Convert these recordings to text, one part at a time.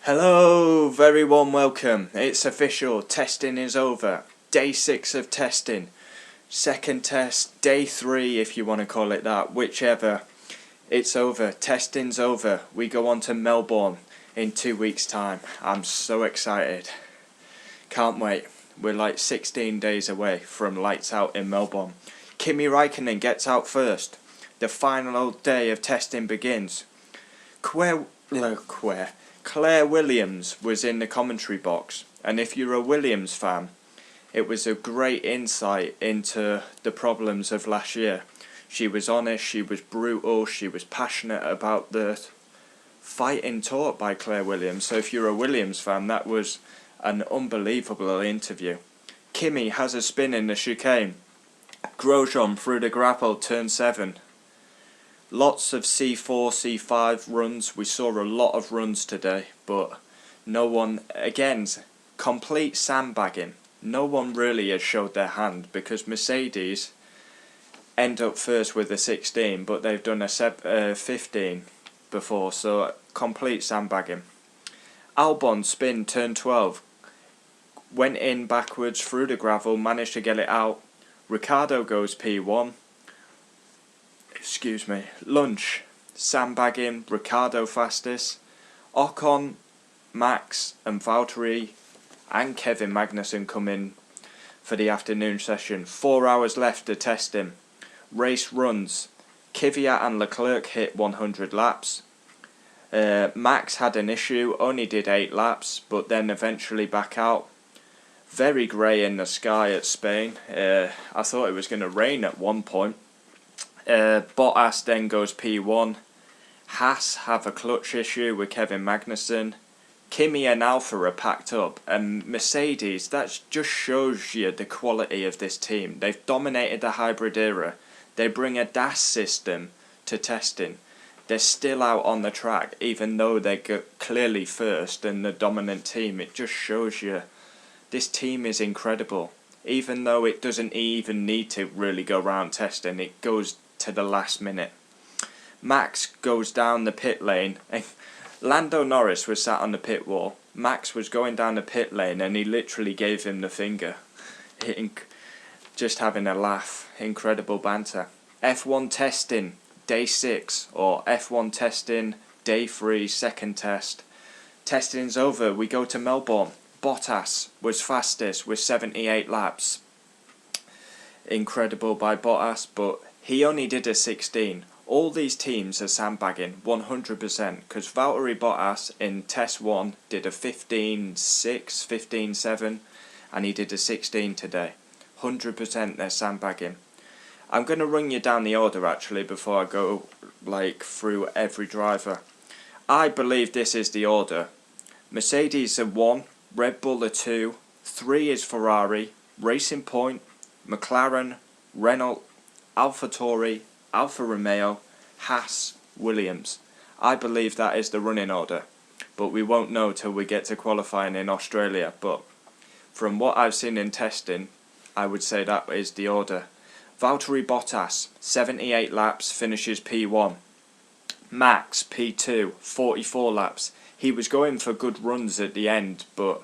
Hello, very warm welcome. It's official, testing is over. Day 6 of testing. Second test, day 3 if you want to call it that, whichever. It's over, testing's over. We go on to Melbourne in 2 weeks' time. I'm so excited. Can't wait. We're like 16 days away from lights out in Melbourne. Kimi Räikkönen gets out first. The final day of testing begins. Claire Williams was in the commentary box, and if you're a Williams fan, it was a great insight into the problems of last year. She was honest, she was brutal, she was passionate about the fighting taught by Claire Williams. So if you're a Williams fan, that was an unbelievable interview. Kimi has a spin in the chicane. Grosjean through the grapple, turn 7. Lots of C4, C5 runs. We saw a lot of runs today, but no one, again, complete sandbagging. No one really has showed their hand because Mercedes end up first with a 16, but they've done a 15 before, so complete sandbagging. Albon spin, turn 12. Went in backwards through the gravel, managed to get it out. Ricciardo goes P1. Lunch, sandbagging, Ricciardo fastest, Ocon, Max and Valtteri and Kevin Magnussen come in for the afternoon session. 4 hours left to testing. Race runs, Kvyat and Leclerc hit 100 laps. Max had an issue, only did 8 laps, but then eventually back out. Very grey in the sky at Spain. I thought it was going to rain at one point. Bottas then goes P1. Haas have a clutch issue with Kevin Magnussen. Kimi and Alfa are packed up, and Mercedes, that just shows you the quality of this team. They've dominated the hybrid era. They bring a DAS system to testing. They're still out on the track, even though they're clearly first and the dominant team. It just shows you this team is incredible. Even though it doesn't even need to really go around testing, it goes to the last minute. Max goes down the pit lane. Lando Norris was sat on the pit wall. Max was going down the pit lane and he literally gave him the finger. Just having a laugh. Incredible banter. F1 testing, day 6, or F1 testing, day 3, second test. Testing's over, we go to Melbourne. Bottas was fastest with 78 laps. Incredible by Bottas, but he only did a 16. All these teams are sandbagging 100% because Valtteri Bottas in test 1 did a 15.6, 15.7 and he did a 16 today. 100% they're sandbagging. I'm going to run you down the order actually before I go through every driver. I believe this is the order. Mercedes are 1, Red Bull are 2, 3 is Ferrari, Racing Point, McLaren, Renault, AlphaTauri, Alfa Romeo, Haas, Williams. I believe that is the running order, but we won't know till we get to qualifying in Australia. But from what I've seen in testing, I would say that is the order. Valtteri Bottas, 78 laps, finishes P1. Max, P2, 44 laps. He was going for good runs at the end, but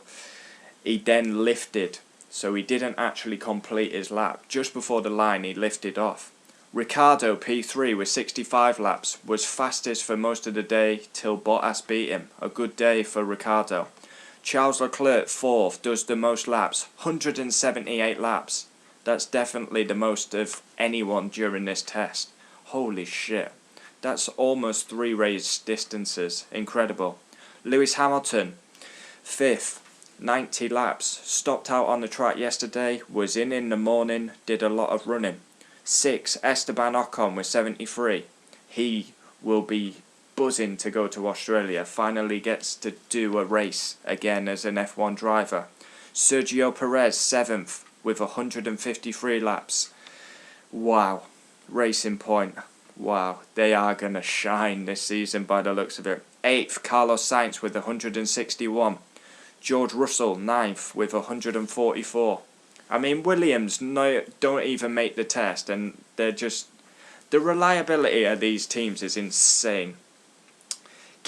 he then lifted. So he didn't actually complete his lap. Just before the line he lifted off. Ricciardo P3 with 65 laps was fastest for most of the day till Bottas beat him. A good day for Ricciardo. Charles Leclerc 4th does the most laps. 178 laps. That's definitely the most of anyone during this test. Holy shit. That's almost 3 race distances. Incredible. Lewis Hamilton 5th. 90 laps, stopped out on the track yesterday, was in the morning, did a lot of running. 6, Esteban Ocon with 73. He will be buzzing to go to Australia, finally gets to do a race again as an F1 driver. Sergio Perez 7th with 153 laps. Wow, Racing Point, wow, they are going to shine this season by the looks of it. 8th, Carlos Sainz with 161. George Russell 9th with 144. I mean, Williams don't even make the test, and they're just... The reliability of these teams is insane.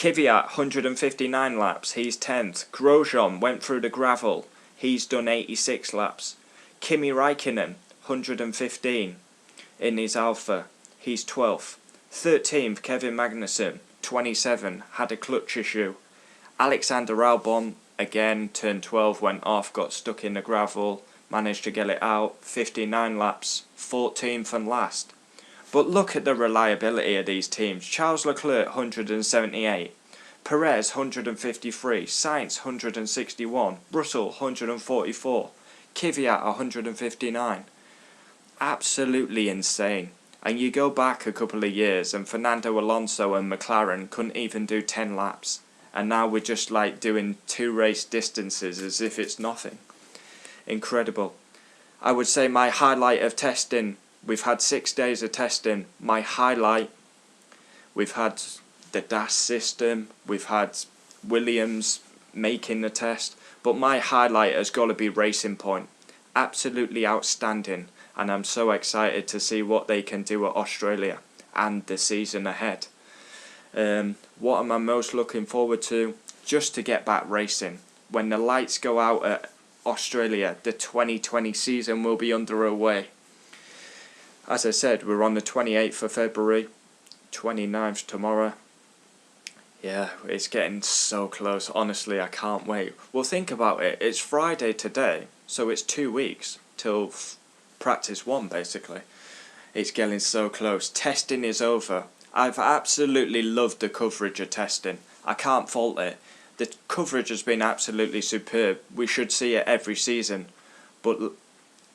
Kvyat, 159 laps, he's 10th. Grosjean went through the gravel, he's done 86 laps. Kimi Räikkönen, 115 in his Alpha, he's 12th. 13th, Kevin Magnussen, 27, had a clutch issue. Alexander Albon, again, turned 12, went off, got stuck in the gravel, managed to get it out, 59 laps, 14th and last. But look at the reliability of these teams. Charles Leclerc, 178. Perez, 153. Sainz, 161. Russell, 144. Kvyat, 159. Absolutely insane. And you go back a couple of years and Fernando Alonso and McLaren couldn't even do 10 laps. And now we're just like doing 2 race distances as if it's nothing. Incredible. I would say my highlight of testing, we've had 6 days of testing. My highlight, we've had the DAS system, we've had Williams making the test, but my highlight has got to be Racing Point. Absolutely outstanding, and I'm so excited to see what they can do at Australia and the season ahead. What am I most looking forward to? Just to get back racing. When the lights go out at Australia, the 2020 season will be underway. As I said, we're on the 28th of February, 29th tomorrow. Yeah, it's getting so close. Honestly, I can't wait. Well, think about it. It's Friday today, so it's 2 weeks till practice 1, basically. It's getting so close. Testing is over. I've absolutely loved the coverage of testing. I can't fault it. The coverage has been absolutely superb. We should see it every season. But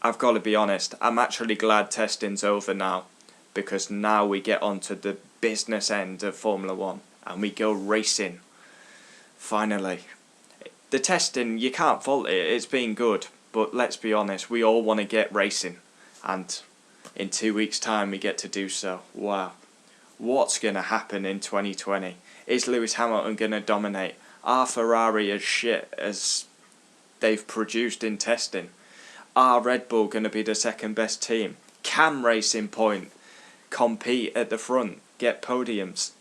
I've got to be honest, I'm actually glad testing's over now, because now we get on to the business end of Formula 1 and we go racing. Finally. The testing, you can't fault it, it's been good, but let's be honest, we all want to get racing, and in 2 weeks' time we get to do so. Wow. What's going to happen in 2020? Is Lewis Hamilton going to dominate? Are Ferrari as shit as they've produced in testing? Are Red Bull going to be the second best team? Can Racing Point compete at the front, get podiums?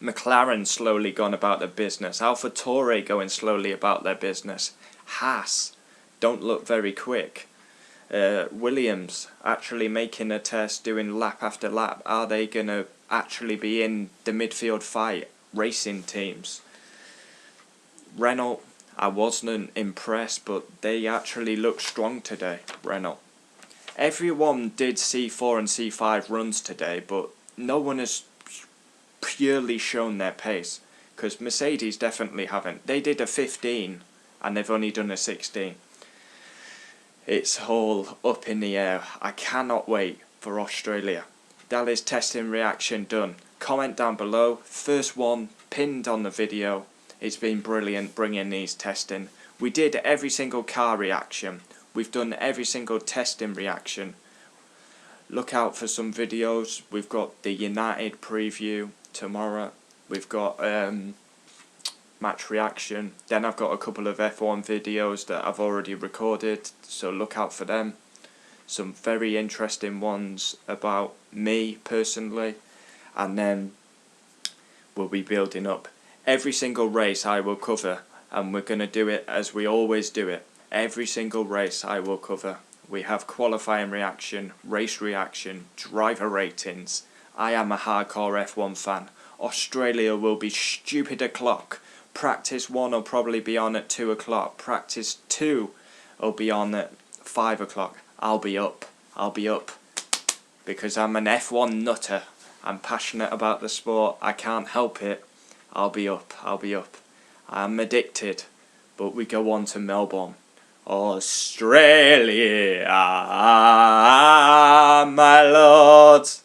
McLaren slowly gone about their business. AlphaTauri going slowly about their business. Haas don't look very quick. Williams actually making a test, doing lap after lap. Are they going to actually be in the midfield fight? Racing teams. Renault, I wasn't impressed, but they actually look strong today, Renault. Everyone did C4 and C5 runs today, but no one has purely shown their pace, because Mercedes definitely haven't. They did a 15 and they've only done a 16. It's all up in the air. I cannot wait for Australia. That is testing reaction done. Comment down below. First one pinned on the video. It's been brilliant bringing these testing. We did every single car reaction. We've done every single testing reaction. Look out for some videos. We've got the United preview tomorrow. We've got match reaction. Then I've got a couple of F1 videos that I've already recorded, so look out for them. Some very interesting ones about me personally, and then we'll be building up. Every single race I will cover, and we're going to do it as we always do it. Every single race I will cover. We have qualifying reaction, race reaction, driver ratings. I am a hardcore F1 fan. Australia will be stupid o'clock. Practice 1 will probably be on at 2 o'clock. Practice 2 will be on at 5 o'clock. I'll be up. Because I'm an F1 nutter. I'm passionate about the sport. I can't help it. I'll be up. I'm addicted. But we go on to Melbourne. Australia, my lords.